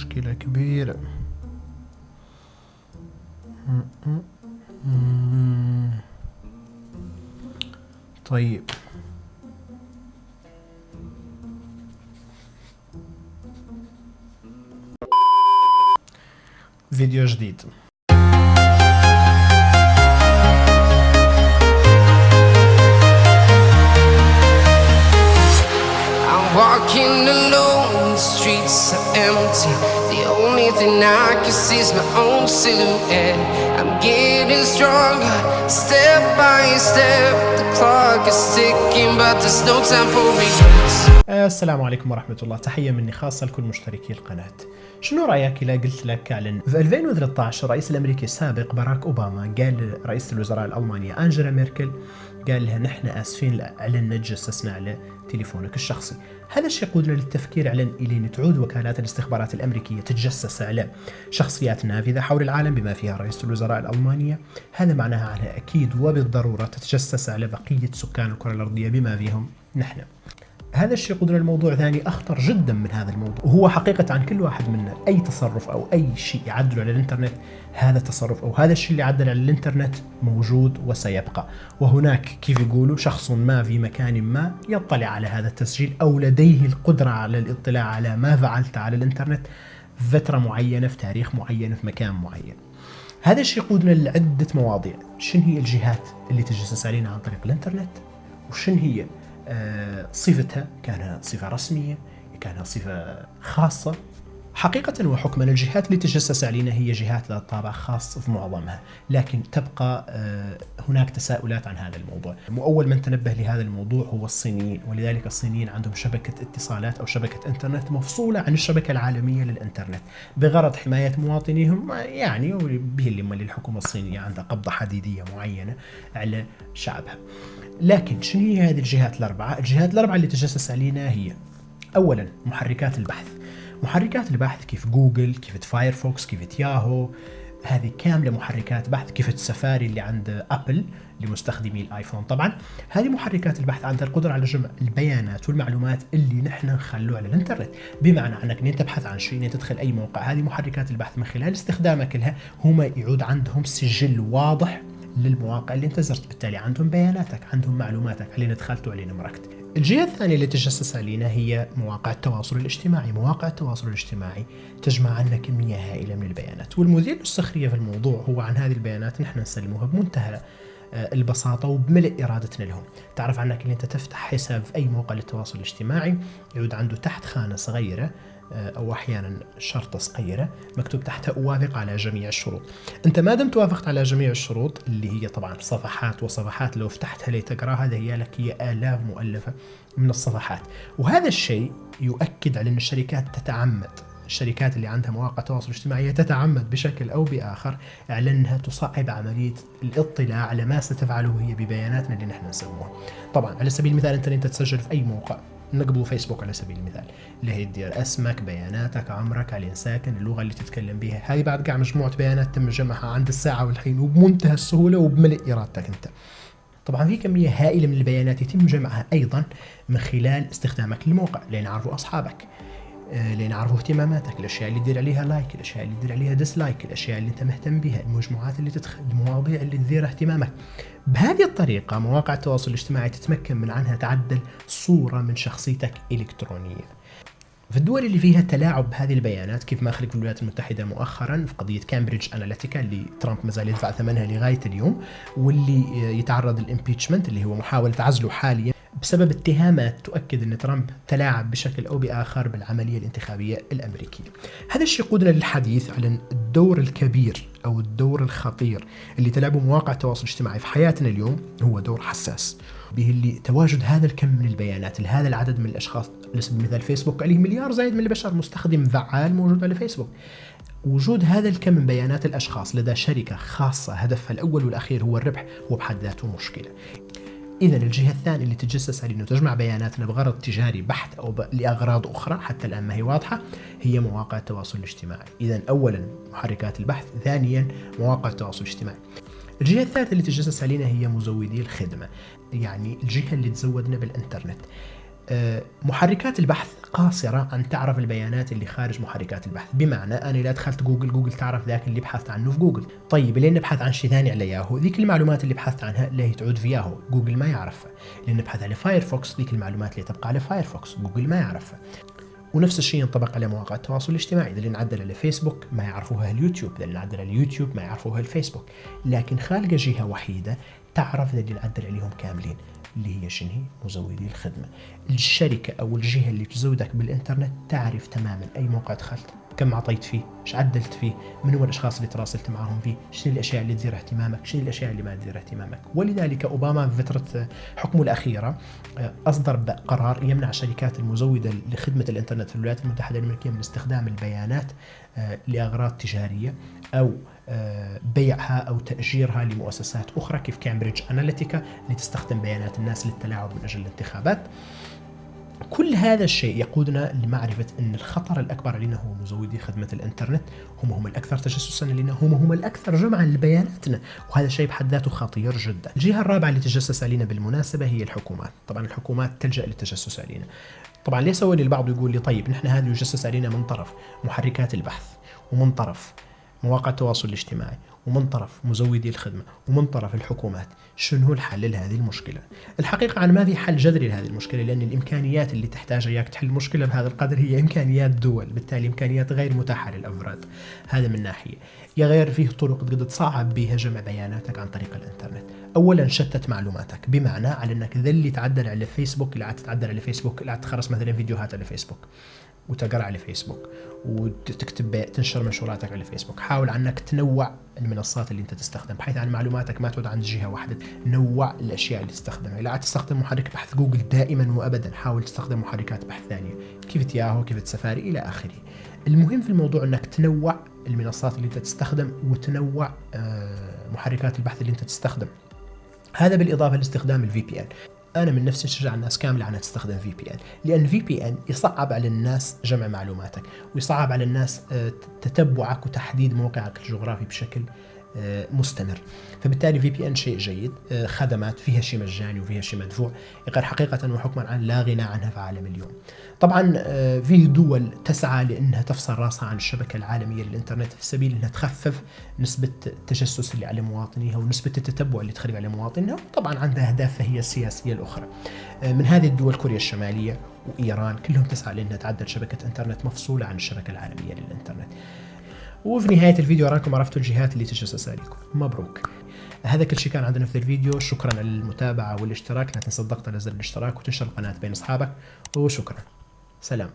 مشكلة كبيرة. طيب، فيديو جديد. Walking alone, the streets are empty. The only thing I can see is my own silhouette. I'm getting stronger, step by step. The clock is ticking, but there's no time for regrets. السلام عليكم ورحمة الله. تحية مني خاصة لكل مشتركي القناة. شنو رأيك إذا قلت لك أعلن في 2013 الرئيس الأمريكي السابق باراك أوباما قال لرئيسة الوزراء الألمانية أنجيلا ميركل، قال لها نحن آسفين لأعلنا تجسسنا على تليفونك الشخصي. هذا الشيء يقودنا للتفكير على إلين تعود وكالات الاستخبارات الأمريكية تتجسس على شخصيات نافذة حول العالم بما فيها رئيسة الوزراء الألمانية. هذا معناها أنها أكيد وبالضرورة تتجسس على بقية سكان الكرة الأرضية بما فيهم نحن. هذا الشيء يقودنا لموضوع ثاني أخطر جدا من هذا الموضوع، وهو حقيقة عن كل واحد منا أي تصرف أو أي شيء يعدل على الإنترنت، هذا التصرف أو هذا الشيء اللي يعدل على الإنترنت موجود وسيبقى. وهناك كيف يقولوا شخص ما في مكان ما يطلع على هذا التسجيل أو لديه القدرة على الاطلاع على ما فعلت على الإنترنت في فترة معينة، في تاريخ معين، في مكان معين. هذا الشيء يقودنا لعدة مواضيع. شن هي الجهات اللي تجسس علينا عن طريق الإنترنت؟ وشن هي صفتها؟ كانها صفة رسمية؟ كانها صفة خاصة؟ حقيقة وحكما الجهات اللي تجسس علينا هي جهات ذات طابع خاص في معظمها، لكن تبقى هناك تساؤلات عن هذا الموضوع. وأول من تنبه لهذا الموضوع هو الصينيين، ولذلك الصينيين عندهم شبكة اتصالات أو شبكة إنترنت مفصولة عن الشبكة العالمية للإنترنت بغرض حماية مواطنيهم، يعني به اللي الحكومة الصينية عندها قبضة حديدية معينة على شعبها. لكن شنو هي هذه الجهات الأربعة؟ الجهات الأربعة اللي تجسس علينا هي أولا محركات البحث. محركات البحث كيف جوجل، كيف فايرفوكس، كيف ياهو، هذه كاملة محركات بحث. كيف السفاري اللي عند أبل لمستخدمي الآيفون. طبعا هذه محركات البحث عندها القدرة على جمع البيانات والمعلومات اللي نحن نخلوها على الانترنت، بمعنى أنك أنت تبحث عن شيء، تدخل أي موقع، هذه محركات البحث من خلال استخدامك لها هم يعود عندهم سجل واضح للمواقع اللي انت زرت، بالتالي عندهم بياناتك، عندهم معلوماتك، علينا دخلت وعلينا مركت. الجهة الثانية اللي تجسس علينا هي مواقع التواصل الاجتماعي. مواقع التواصل الاجتماعي تجمع عنا كمية هائلة من البيانات، والمثير للسخرية في الموضوع هو عن هذه البيانات نحن نسلموها بمنتهى البساطة وبملء إرادتنا لهم. تعرف عنك اللي انت تفتح حساب في أي موقع للتواصل الاجتماعي يعود عنده تحت خانة صغيرة أو أحيانا شرطة صغيرة مكتوب تحتها أوافق على جميع الشروط. أنت ما دمت وافقت على جميع الشروط اللي هي طبعا صفحات وصفحات لو فتحتها لتقراها هذا هي لك هي آلاف مؤلفة من الصفحات. وهذا الشيء يؤكد على أن الشركات تتعمد، الشركات اللي عندها مواقع تواصل اجتماعي تتعمد بشكل أو بآخر على أنها تصعب عملية الاطلاع على ما ستفعله هي ببياناتنا اللي نحن نسموها. طبعا على سبيل المثال أنت تسجل في أي موقع، نقبل فيسبوك على سبيل المثال، اللي هي تدير اسمك، بياناتك، عمرك، علين ساكن، اللغة اللي تتكلم بها، هذه بعد قاع مجموعة بيانات تم جمعها عند الساعة والحين وبمنتهى السهولة وبملء إرادتك أنت. طبعا في كمية هائلة من البيانات يتم جمعها أيضا من خلال استخدامك للموقع لين يعرفوا أصحابك، لين يعرفوا اهتماماتك، الأشياء اللي تدير عليها لايك، الأشياء اللي تدير عليها ديسلايك، الأشياء اللي أنت مهتم بها، المجموعات اللي تدخل، المواضيع اللي تدير اهتمامك. بهذه الطريقة مواقع التواصل الاجتماعي تتمكن من عنها تعدل صورة من شخصيتك إلكترونيا. في الدول اللي فيها تلاعب بهذه البيانات كيف ما خلق في الولايات المتحدة مؤخرا في قضية كامبريدج أناليتيكا اللي ترامب مازال يدفع ثمنها لغاية اليوم، واللي يتعرض للإمبيتشمنت اللي هو محاولة عزله حاليا بسبب اتهامات تؤكد أن ترامب تلاعب بشكل أو بآخر بالعملية الانتخابية الأمريكية. هذا الشيء يقودنا للحديث عن الدور الكبير أو الدور الخطير اللي تلعبه مواقع التواصل الاجتماعي في حياتنا اليوم. هو دور حساس به اللي تواجد هذا الكم من البيانات لهذا العدد من الأشخاص. على سبيل المثال فيسبوك عليه مليار زايد من البشر، مستخدم فعال موجود على فيسبوك. وجود هذا الكم من بيانات الأشخاص لدى شركة خاصة هدفها الأول والأخير هو الربح هو بحد ذاته مشكلة. إذا الجهة الثانية اللي تجسس على أنه تجمع بياناتنا بغرض تجاري بحت أو لأغراض أخرى حتى الآن ما هي واضحة هي مواقع التواصل الاجتماعي. إذا أولا محركات البحث، ثانيا مواقع التواصل الاجتماعي. الجهة الثالثة اللي تجسس علينا هي مزودي الخدمة، يعني الجهة اللي تزودنا بالإنترنت. محركات البحث قاصرة عن تعرف البيانات اللي خارج محركات البحث. بمعنى أنا إذا دخلت جوجل تعرف ذاك اللي بحثت عنه في جوجل. طيب لين نبحث عن شيء ثاني على ياهو، ذيك المعلومات اللي بحثت عنها اللي تعود في ياهو جوجل ما يعرفها. لين نبحث على فايرفوكس، ذيك المعلومات اللي تبقى على فايرفوكس جوجل ما يعرفها. ونفس الشيء ينطبق على مواقع التواصل الاجتماعي. إذا نعدل على فيسبوك ما يعرفوها اليوتيوب، إذا نعدل على اليوتيوب ما يعرفوها الفيسبوك. لكن خالقة جهة وحيدة تعرف اللي نعدل عليهم كاملين، اللي هي شنو؟ مزودي الخدمة. الشركة أو الجهة اللي تزودك بالإنترنت تعرف تماما أي موقع دخلت، كم عطيت فيه، ايش عدلت فيه، من هو الاشخاص اللي تراسلت معهم فيه، شنو الاشياء اللي تثير اهتمامك، شنو الاشياء اللي ما تثير اهتمامك. ولذلك اوباما في فتره حكمه الاخيره اصدر قرار يمنع الشركات المزوده لخدمه الانترنت في الولايات المتحده الامريكيه من استخدام البيانات لاغراض تجاريه او بيعها او تاجيرها لمؤسسات اخرى كيف كامبريدج أناليتيكا اللي تستخدم بيانات الناس للتلاعب من اجل الانتخابات. كل هذا الشيء يقودنا لمعرفة أن الخطر الأكبر علينا هو مزودي خدمة الإنترنت، هم الأكثر تجسسا لنا، هم الأكثر جمعا لبياناتنا، وهذا الشيء بحد ذاته خطير جدا. الجهة الرابعة اللي تجسس علينا بالمناسبة هي الحكومات. طبعا الحكومات تلجأ للتجسس علينا. طبعا ليس هو اللي البعض يقول لي طيب نحن هذا يجسس علينا من طرف محركات البحث، ومن طرف مواقع التواصل الاجتماعي، ومن طرف مزودي الخدمة، ومن طرف الحكومات. شنو هو الحل لهذه المشكلة؟ الحقيقة عن ما في حل جذري لهذه المشكلة، لأن الإمكانيات اللي تحتاجها إياك تحل المشكلة بهذا القدر هي إمكانيات دول، بالتالي إمكانيات غير متاحة للأفراد. هذا من ناحية. يا غير فيه طرق تقدر تصعب بها جمع بياناتك عن طريق الإنترنت. أولا شتت معلوماتك، بمعنى على أنك ذلي تعدل على فيسبوك اللي تعدل على فيسبوك اللي تخرص مثلا فيديوهات على فيسبوك وتقرأ على فيسبوك وتكتب تنشر منشوراتك على فيسبوك. حاول عنك تنوع المنصات اللي انت تستخدم بحيث عن معلوماتك ما تعود عند جهة واحدة. نوع الاشياء اللي تستخدمها. لا تستخدم محرك بحث جوجل دائما وابدا، حاول تستخدم محركات بحث ثانية كيف ياهو كيف سفاري الى اخره. المهم في الموضوع انك تنوع المنصات اللي انت تستخدم وتنوع محركات البحث اللي انت تستخدم. هذا بالاضافة لاستخدام الفي بي ان. أنا من نفسي أشجع الناس كاملة على تستخدم VPN، لأن VPN يصعب على الناس جمع معلوماتك، ويصعب على الناس تتبعك وتحديد موقعك الجغرافي بشكل مستمر. فبالتالي VPN شيء جيد، خدمات فيها شيء مجاني وفيها شيء مدفوع، غير حقيقة وحكما عن لا غنى عنها في عالم اليوم. طبعا فيه دول تسعى لأنها تفصل راسها عن الشبكة العالمية للإنترنت في سبيل أنها تخفف نسبة التجسس اللي على مواطنيها ونسبة التتبع اللي تخرج على مواطنيها. طبعا عندها أهدافها هي السياسية الأخرى. من هذه الدول كوريا الشمالية وإيران كلهم تسعى لأنها تعدل شبكة إنترنت مفصولة عن الشبكة العالمية للإنترنت. وفي نهاية الفيديو أراكم عرفتوا الجهات اللي تجسس عليكم. مبروك. هذا كل شيء كان عندنا في الفيديو. شكرا على المتابعة والاشتراك. لا تنسى الضغط على زر الاشتراك وتنشر القناة بين أصحابك، وشكرا. سلام.